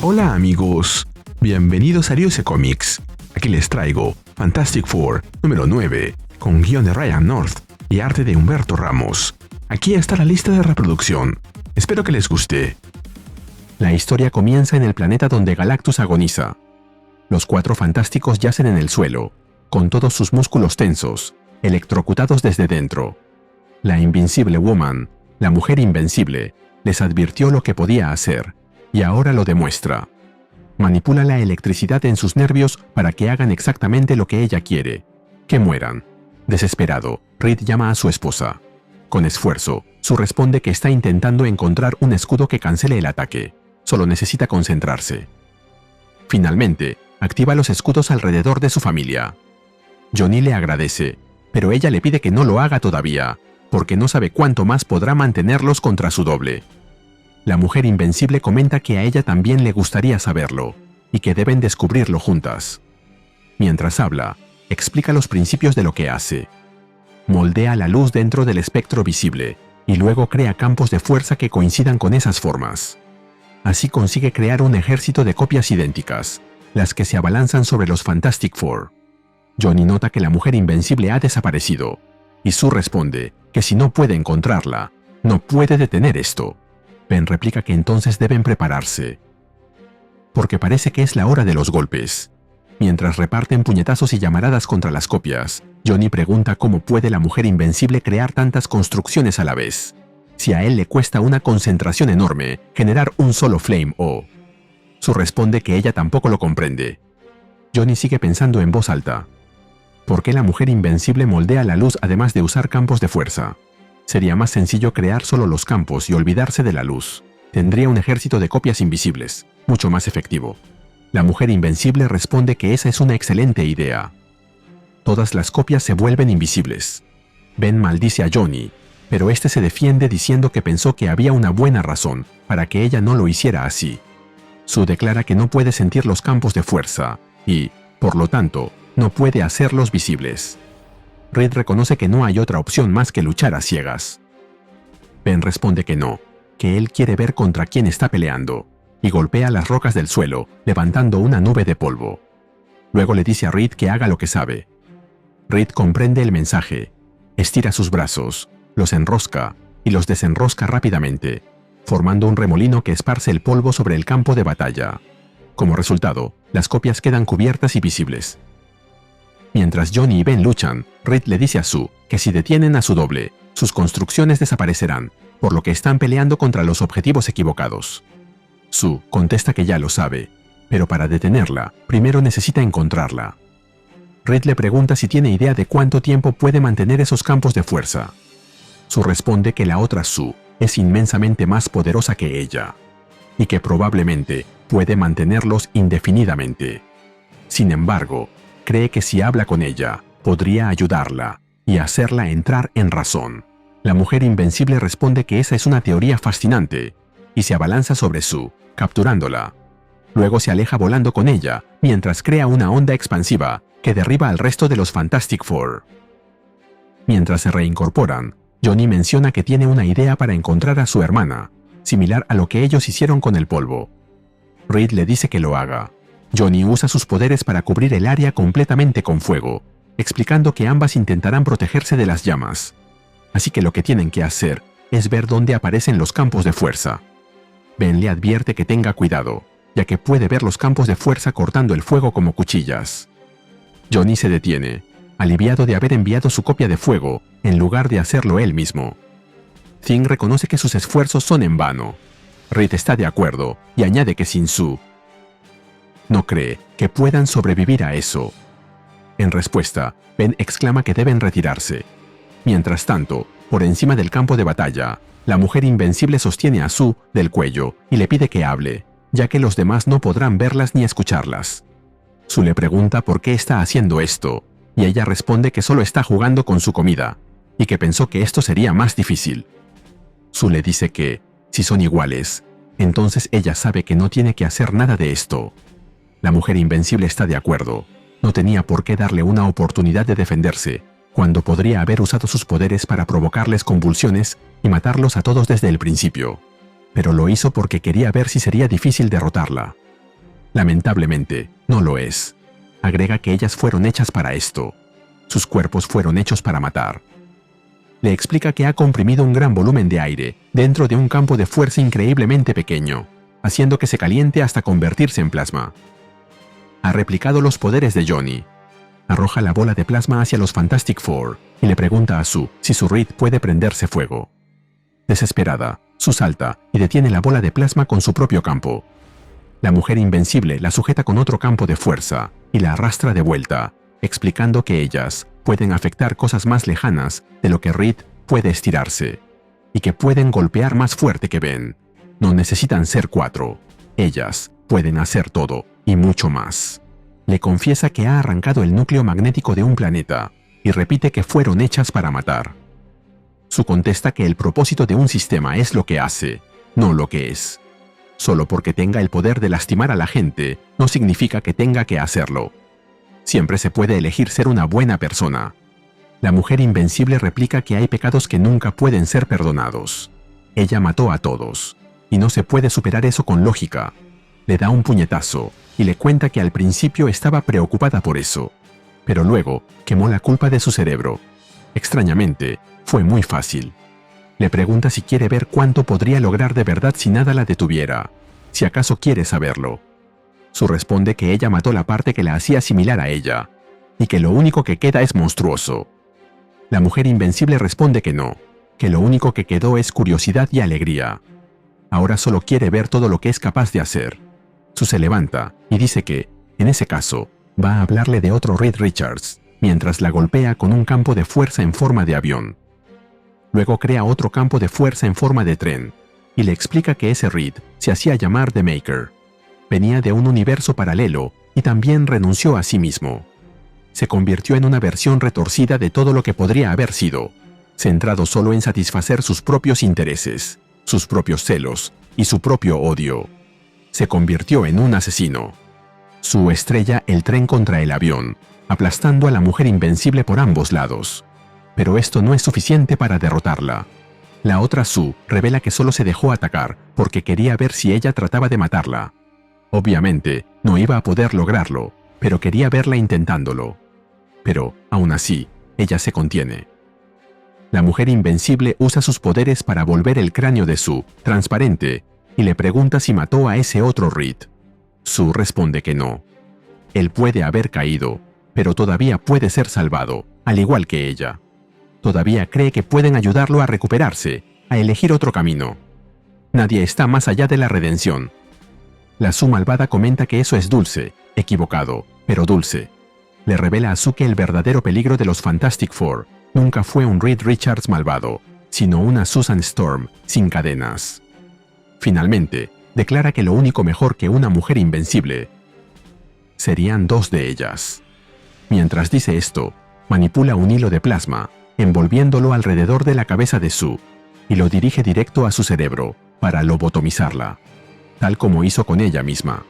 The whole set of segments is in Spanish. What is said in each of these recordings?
Hola amigos, bienvenidos a Ryuse Comics. Aquí les traigo Fantastic Four número 9, con guión de Ryan North y arte de Humberto Ramos. Aquí está la lista de reproducción. Espero que les guste. La historia comienza en el planeta donde Galactus agoniza. Los Cuatro Fantásticos yacen en el suelo, con todos sus músculos tensos, electrocutados desde dentro. La Invincible Woman, la mujer invencible, les advirtió lo que podía hacer, y ahora lo demuestra. Manipula la electricidad en sus nervios para que hagan exactamente lo que ella quiere, que mueran. Desesperado, Reed llama a su esposa. Con esfuerzo, Sue responde que está intentando encontrar un escudo que cancele el ataque. Solo necesita concentrarse. Finalmente, activa los escudos alrededor de su familia. Johnny le agradece, pero ella le pide que no lo haga todavía, porque no sabe cuánto más podrá mantenerlos contra su doble. La mujer invencible comenta que a ella también le gustaría saberlo, y que deben descubrirlo juntas. Mientras habla, explica los principios de lo que hace. Moldea la luz dentro del espectro visible, y luego crea campos de fuerza que coincidan con esas formas. Así consigue crear un ejército de copias idénticas, las que se abalanzan sobre los Fantastic Four. Johnny nota que la mujer invencible ha desaparecido, y Sue responde que si no puede encontrarla, no puede detener esto. Ben replica que entonces deben prepararse, porque parece que es la hora de los golpes. Mientras reparten puñetazos y llamaradas contra las copias, Johnny pregunta cómo puede la mujer invencible crear tantas construcciones a la vez, si a él le cuesta una concentración enorme generar un solo flame o... Sue responde que ella tampoco lo comprende. Johnny sigue pensando en voz alta. ¿Por qué la mujer invencible moldea la luz además de usar campos de fuerza? Sería más sencillo crear solo los campos y olvidarse de la luz. Tendría un ejército de copias invisibles, mucho más efectivo. La mujer invencible responde que esa es una excelente idea. Todas las copias se vuelven invisibles. Ben maldice a Johnny, pero este se defiende diciendo que pensó que había una buena razón para que ella no lo hiciera así. Sue declara que no puede sentir los campos de fuerza y, por lo tanto, no puede hacerlos visibles. Reed reconoce que no hay otra opción más que luchar a ciegas. Ben responde que no, que él quiere ver contra quién está peleando, y golpea las rocas del suelo, levantando una nube de polvo. Luego le dice a Reed que haga lo que sabe. Reed comprende el mensaje, estira sus brazos, los enrosca y los desenrosca rápidamente, formando un remolino que esparce el polvo sobre el campo de batalla. Como resultado, las copias quedan cubiertas y visibles. Mientras Johnny y Ben luchan, Reed le dice a Sue que si detienen a su doble, sus construcciones desaparecerán, por lo que están peleando contra los objetivos equivocados. Sue contesta que ya lo sabe, pero para detenerla, primero necesita encontrarla. Reed le pregunta si tiene idea de cuánto tiempo puede mantener esos campos de fuerza. Sue responde que la otra Sue es inmensamente más poderosa que ella, y que probablemente puede mantenerlos indefinidamente. Sin embargo, cree que si habla con ella, podría ayudarla y hacerla entrar en razón. La mujer invencible responde que esa es una teoría fascinante y se abalanza sobre Sue, capturándola. Luego se aleja volando con ella mientras crea una onda expansiva que derriba al resto de los Fantastic Four. Mientras se reincorporan, Johnny menciona que tiene una idea para encontrar a su hermana, similar a lo que ellos hicieron con el polvo. Reed le dice que lo haga. Johnny usa sus poderes para cubrir el área completamente con fuego, explicando que ambas intentarán protegerse de las llamas. Así que lo que tienen que hacer es ver dónde aparecen los campos de fuerza. Ben le advierte que tenga cuidado, ya que puede ver los campos de fuerza cortando el fuego como cuchillas. Johnny se detiene, aliviado de haber enviado su copia de fuego en lugar de hacerlo él mismo. Thing reconoce que sus esfuerzos son en vano. Reed está de acuerdo y añade que sin Sue no cree que puedan sobrevivir a eso. En respuesta, Ben exclama que deben retirarse. Mientras tanto, por encima del campo de batalla, la mujer invencible sostiene a Sue del cuello y le pide que hable, ya que los demás no podrán verlas ni escucharlas. Sue le pregunta por qué está haciendo esto, y ella responde que solo está jugando con su comida, y que pensó que esto sería más difícil. Sue le dice que, si son iguales, entonces ella sabe que no tiene que hacer nada de esto. La mujer invencible está de acuerdo. No tenía por qué darle una oportunidad de defenderse, cuando podría haber usado sus poderes para provocarles convulsiones y matarlos a todos desde el principio. Pero lo hizo porque quería ver si sería difícil derrotarla. Lamentablemente, no lo es. Agrega que ellas fueron hechas para esto. Sus cuerpos fueron hechos para matar. Le explica que ha comprimido un gran volumen de aire dentro de un campo de fuerza increíblemente pequeño, haciendo que se caliente hasta convertirse en plasma. Ha replicado los poderes de Johnny. Arroja la bola de plasma hacia los Fantastic Four y le pregunta a Sue si su Reed puede prenderse fuego. Desesperada, Sue salta y detiene la bola de plasma con su propio campo. La mujer invencible la sujeta con otro campo de fuerza y la arrastra de vuelta, explicando que ellas pueden afectar cosas más lejanas de lo que Reed puede estirarse, y que pueden golpear más fuerte que Ben. No necesitan ser 4. Ellas pueden hacer todo y mucho más. Le confiesa que ha arrancado el núcleo magnético de un planeta y repite que fueron hechas para matar. Sue contesta que el propósito de un sistema es lo que hace, no lo que es. Solo porque tenga el poder de lastimar a la gente no significa que tenga que hacerlo. Siempre se puede elegir ser una buena persona. La mujer invencible replica que hay pecados que nunca pueden ser perdonados. Ella mató a todos, y no se puede superar eso con lógica. Le da un puñetazo y le cuenta que al principio estaba preocupada por eso, pero luego quemó la culpa de su cerebro. Extrañamente, fue muy fácil. Le pregunta si quiere ver cuánto podría lograr de verdad si nada la detuviera, si acaso quiere saberlo. Sue responde que ella mató la parte que la hacía similar a ella, y que lo único que queda es monstruoso. La mujer invencible responde que no, que lo único que quedó es curiosidad y alegría. Ahora solo quiere ver todo lo que es capaz de hacer. Sue se levanta y dice que, en ese caso, va a hablarle de otro Reed Richards, mientras la golpea con un campo de fuerza en forma de avión. Luego crea otro campo de fuerza en forma de tren, y le explica que ese Reed se hacía llamar The Maker. Venía de un universo paralelo y también renunció a sí mismo. Se convirtió en una versión retorcida de todo lo que podría haber sido, centrado solo en satisfacer sus propios intereses, sus propios celos y su propio odio. Se convirtió en un asesino. Sue estrella el tren contra el avión, aplastando a la mujer invencible por ambos lados. Pero esto no es suficiente para derrotarla. La otra Sue revela que solo se dejó atacar porque quería ver si ella trataba de matarla. Obviamente, no iba a poder lograrlo, pero quería verla intentándolo. Pero, aún así, ella se contiene. La mujer invencible usa sus poderes para volver el cráneo de Sue transparente y le pregunta si mató a ese otro Reed. Sue responde que no. Él puede haber caído, pero todavía puede ser salvado, al igual que ella. Todavía cree que pueden ayudarlo a recuperarse, a elegir otro camino. Nadie está más allá de la redención. La Sue malvada comenta que eso es dulce, equivocado, pero dulce. Le revela a Sue que el verdadero peligro de los Fantastic Four nunca fue un Reed Richards malvado, sino una Susan Storm sin cadenas. Finalmente, declara que lo único mejor que una mujer invencible serían 2 de ellas. Mientras dice esto, manipula un hilo de plasma, envolviéndolo alrededor de la cabeza de Sue, y lo dirige directo a su cerebro para lobotomizarla, tal como hizo con ella misma.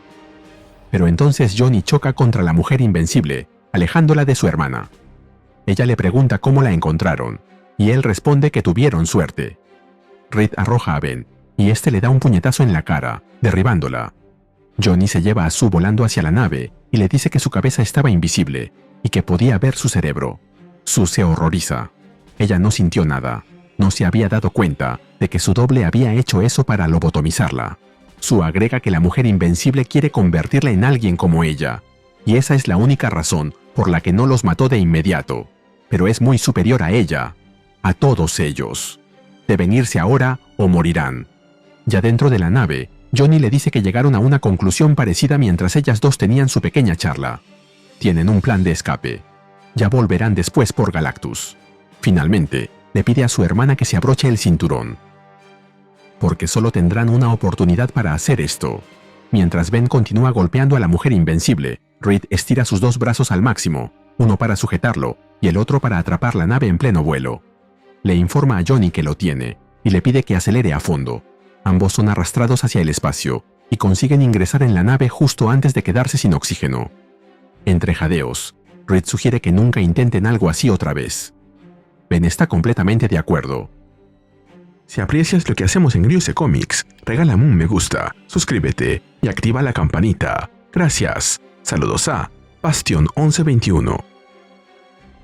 Pero entonces Johnny choca contra la mujer invencible, alejándola de su hermana. Ella le pregunta cómo la encontraron, y él responde que tuvieron suerte. Reed arroja a Ben, y este le da un puñetazo en la cara, derribándola. Johnny se lleva a Sue volando hacia la nave y le dice que su cabeza estaba invisible y que podía ver su cerebro. Sue se horroriza. Ella no sintió nada. No se había dado cuenta de que su doble había hecho eso para lobotomizarla. Sue agrega que la mujer invencible quiere convertirla en alguien como ella, y esa es la única razón por la que no los mató de inmediato, pero es muy superior a ella, a todos ellos. Deben irse ahora o morirán. Ya dentro de la nave, Johnny le dice que llegaron a una conclusión parecida mientras ellas dos tenían su pequeña charla. Tienen un plan de escape. Ya volverán después por Galactus. Finalmente, le pide a su hermana que se abroche el cinturón, porque solo tendrán una oportunidad para hacer esto. Mientras Ben continúa golpeando a la mujer invencible, Reed estira sus 2 brazos al máximo, uno para sujetarlo y el otro para atrapar la nave en pleno vuelo. Le informa a Johnny que lo tiene y le pide que acelere a fondo. Ambos son arrastrados hacia el espacio y consiguen ingresar en la nave justo antes de quedarse sin oxígeno. Entre jadeos, Reed sugiere que nunca intenten algo así otra vez. Ben está completamente de acuerdo. Si aprecias lo que hacemos en Ryuse Comics, regálame un me gusta, suscríbete y activa la campanita. Gracias. Saludos a Bastion 1121.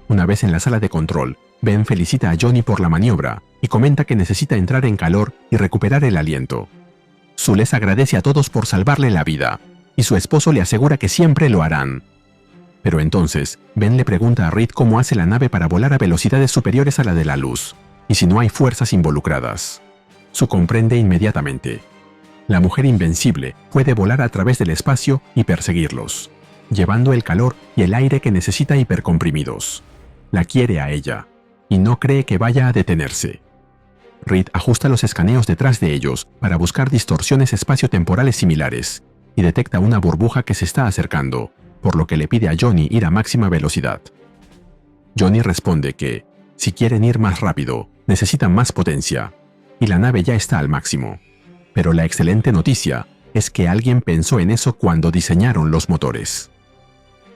Una vez en la sala de control, Ben felicita a Johnny por la maniobra y comenta que necesita entrar en calor y recuperar el aliento. Sue les agradece a todos por salvarle la vida, y su esposo le asegura que siempre lo harán. Pero entonces, Ben le pregunta a Reed cómo hace la nave para volar a velocidades superiores a la de la luz, y si no hay fuerzas involucradas. Sue comprende inmediatamente. La mujer invencible puede volar a través del espacio y perseguirlos, llevando el calor y el aire que necesita hipercomprimidos. La quiere a ella, y no cree que vaya a detenerse. Reed ajusta los escaneos detrás de ellos para buscar distorsiones espaciotemporales similares, y detecta una burbuja que se está acercando, por lo que le pide a Johnny ir a máxima velocidad. Johnny responde que, si quieren ir más rápido, necesitan más potencia, y la nave ya está al máximo. Pero la excelente noticia es que alguien pensó en eso cuando diseñaron los motores.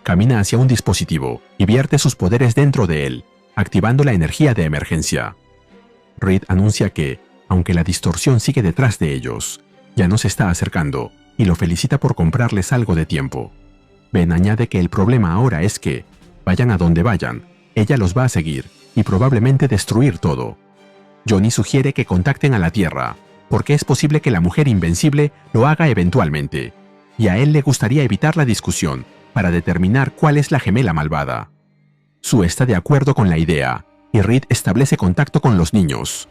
Camina hacia un dispositivo y vierte sus poderes dentro de él, activando la energía de emergencia. Reed anuncia que, aunque la distorsión sigue detrás de ellos, ya no se está acercando y lo felicita por comprarles algo de tiempo. Ben añade que el problema ahora es que, vayan a donde vayan, ella los va a seguir y probablemente destruir todo. Johnny sugiere que contacten a la Tierra, porque es posible que la mujer invencible lo haga eventualmente, y a él le gustaría evitar la discusión para determinar cuál es la gemela malvada. Sue está de acuerdo con la idea, y Reed establece contacto con los niños.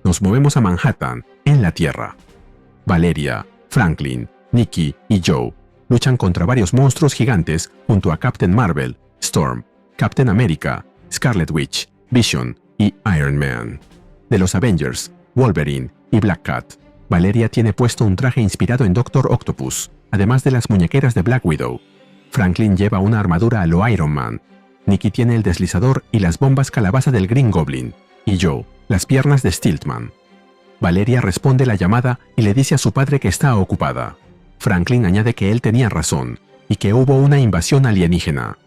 Nos movemos a Manhattan, en la Tierra. Valeria, Franklin, Nikki y Joe luchan contra varios monstruos gigantes junto a Captain Marvel, Storm, Captain America, Scarlet Witch, Vision y Iron Man. De los Avengers, Wolverine y Black Cat, Valeria tiene puesto un traje inspirado en Doctor Octopus, además de las muñequeras de Black Widow. Franklin lleva una armadura a lo Iron Man. Nikki tiene el deslizador y las bombas calabaza del Green Goblin, y Joe, las piernas de Stiltman. Valeria responde la llamada y le dice a su padre que está ocupada. Franklin añade que él tenía razón, y que hubo una invasión alienígena.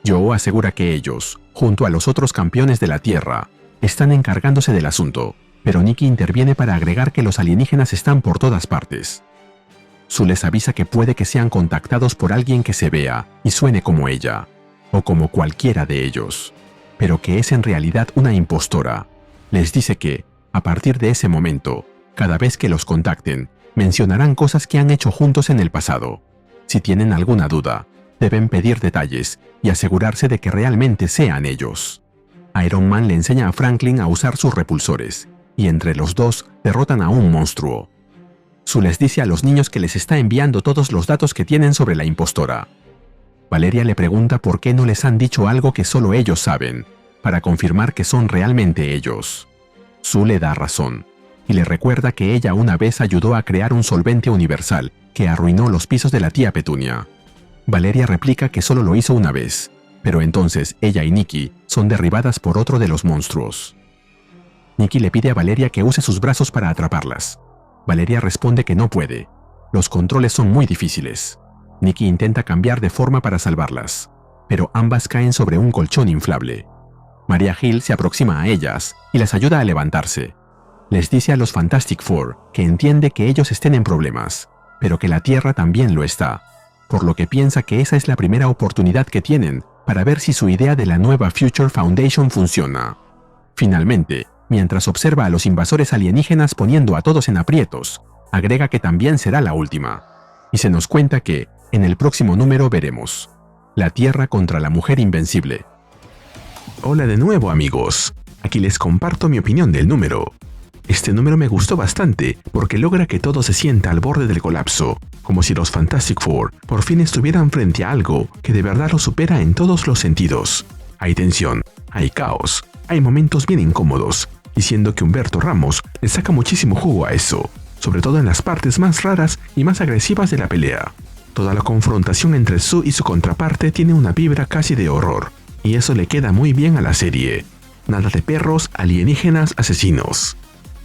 Joe asegura que ellos, junto a los otros campeones de la Tierra, están encargándose del asunto, pero Nikki interviene para agregar que los alienígenas están por todas partes. Sue les avisa que puede que sean contactados por alguien que se vea y suene como ella, o como cualquiera de ellos, pero que es en realidad una impostora. Les dice que, a partir de ese momento, cada vez que los contacten, mencionarán cosas que han hecho juntos en el pasado. Si tienen alguna duda, deben pedir detalles y asegurarse de que realmente sean ellos. Iron Man le enseña a Franklin a usar sus repulsores, y entre los dos derrotan a un monstruo. Sue les dice a los niños que les está enviando todos los datos que tienen sobre la impostora. Valeria le pregunta por qué no les han dicho algo que solo ellos saben, para confirmar que son realmente ellos. Sue le da razón, y le recuerda que ella una vez ayudó a crear un solvente universal que arruinó los pisos de la tía Petunia. Valeria replica que solo lo hizo una vez, pero entonces ella y Nikki son derribadas por otro de los monstruos. Nikki le pide a Valeria que use sus brazos para atraparlas. Valeria responde que no puede. Los controles son muy difíciles. Nikki intenta cambiar de forma para salvarlas, pero ambas caen sobre un colchón inflable. Maria Hill se aproxima a ellas y las ayuda a levantarse. Les dice a los Fantastic Four que entiende que ellos estén en problemas, pero que la Tierra también lo está, por lo que piensa que esa es la primera oportunidad que tienen para ver si su idea de la nueva Future Foundation funciona. Finalmente, mientras observa a los invasores alienígenas poniendo a todos en aprietos, agrega que también será la última, y se nos cuenta que, en el próximo número veremos la Tierra contra la mujer invencible. Hola de nuevo, amigos. Aquí les comparto mi opinión del número. Este número me gustó bastante porque logra que todo se sienta al borde del colapso, como si los Fantastic Four por fin estuvieran frente a algo que de verdad los supera en todos los sentidos. Hay tensión, hay caos, hay momentos bien incómodos, y siendo que Humberto Ramos le saca muchísimo jugo a eso, sobre todo en las partes más raras y más agresivas de la pelea. Toda la confrontación entre Sue y su contraparte tiene una vibra casi de horror, y eso le queda muy bien a la serie. Nada de perros, alienígenas, asesinos.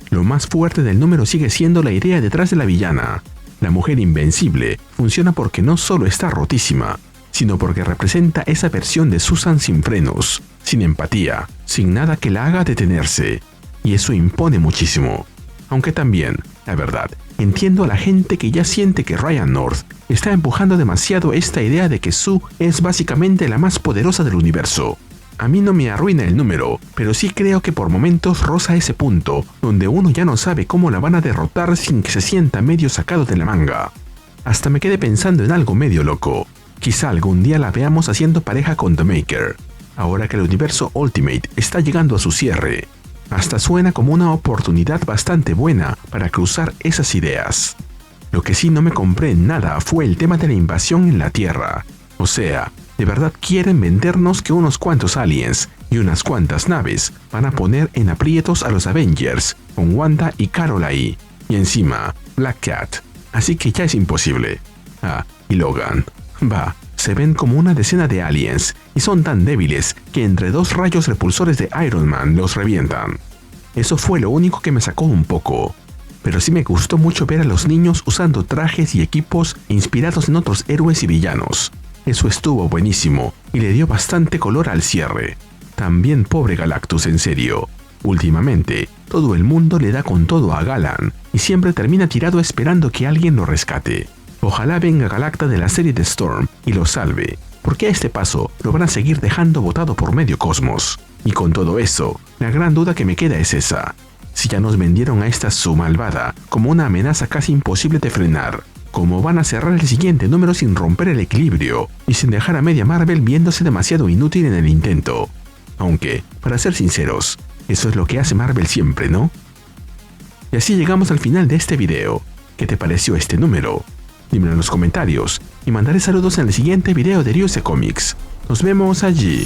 Lo más fuerte del número sigue siendo la idea detrás de la villana. La mujer invencible funciona porque no solo está rotísima, sino porque representa esa versión de Susan sin frenos, sin empatía, sin nada que la haga detenerse. Y eso impone muchísimo. Aunque también, la verdad, entiendo a la gente que ya siente que Ryan North está empujando demasiado esta idea de que Sue es básicamente la más poderosa del universo. A mí no me arruina el número, pero sí creo que por momentos roza ese punto donde uno ya no sabe cómo la van a derrotar sin que se sienta medio sacado de la manga. Hasta me quedé pensando en algo medio loco. Quizá algún día la veamos haciendo pareja con The Maker, ahora que el universo Ultimate está llegando a su cierre. Hasta suena como una oportunidad bastante buena para cruzar esas ideas. Lo que sí no me compré en nada fue el tema de la invasión en la Tierra. O sea, ¿de verdad quieren vendernos que unos cuantos aliens y unas cuantas naves van a poner en aprietos a los Avengers con Wanda y Carol ahí? Y encima, Black Cat. Así que ya es imposible. Ah, y Logan. Va, se ven como una decena de aliens y son tan débiles que entre 2 rayos repulsores de Iron Man los revientan. Eso fue lo único que me sacó un poco. Pero sí me gustó mucho ver a los niños usando trajes y equipos inspirados en otros héroes y villanos. Eso estuvo buenísimo y le dio bastante color al cierre. También pobre Galactus, en serio. Últimamente, todo el mundo le da con todo a Galan y siempre termina tirado esperando que alguien lo rescate. Ojalá venga Galacta de la serie de Storm y lo salve, porque a este paso lo van a seguir dejando botado por medio cosmos. Y con todo eso, la gran duda que me queda es esa. Si ya nos vendieron a esta Sue malvada como una amenaza casi imposible de frenar, ¿cómo van a cerrar el siguiente número sin romper el equilibrio y sin dejar a media Marvel viéndose demasiado inútil en el intento? Aunque, para ser sinceros, eso es lo que hace Marvel siempre, ¿no? Y así llegamos al final de este video. ¿Qué te pareció este número? Dímelo en los comentarios y mandaré saludos en el siguiente video de Ryuse Comics. Nos vemos allí.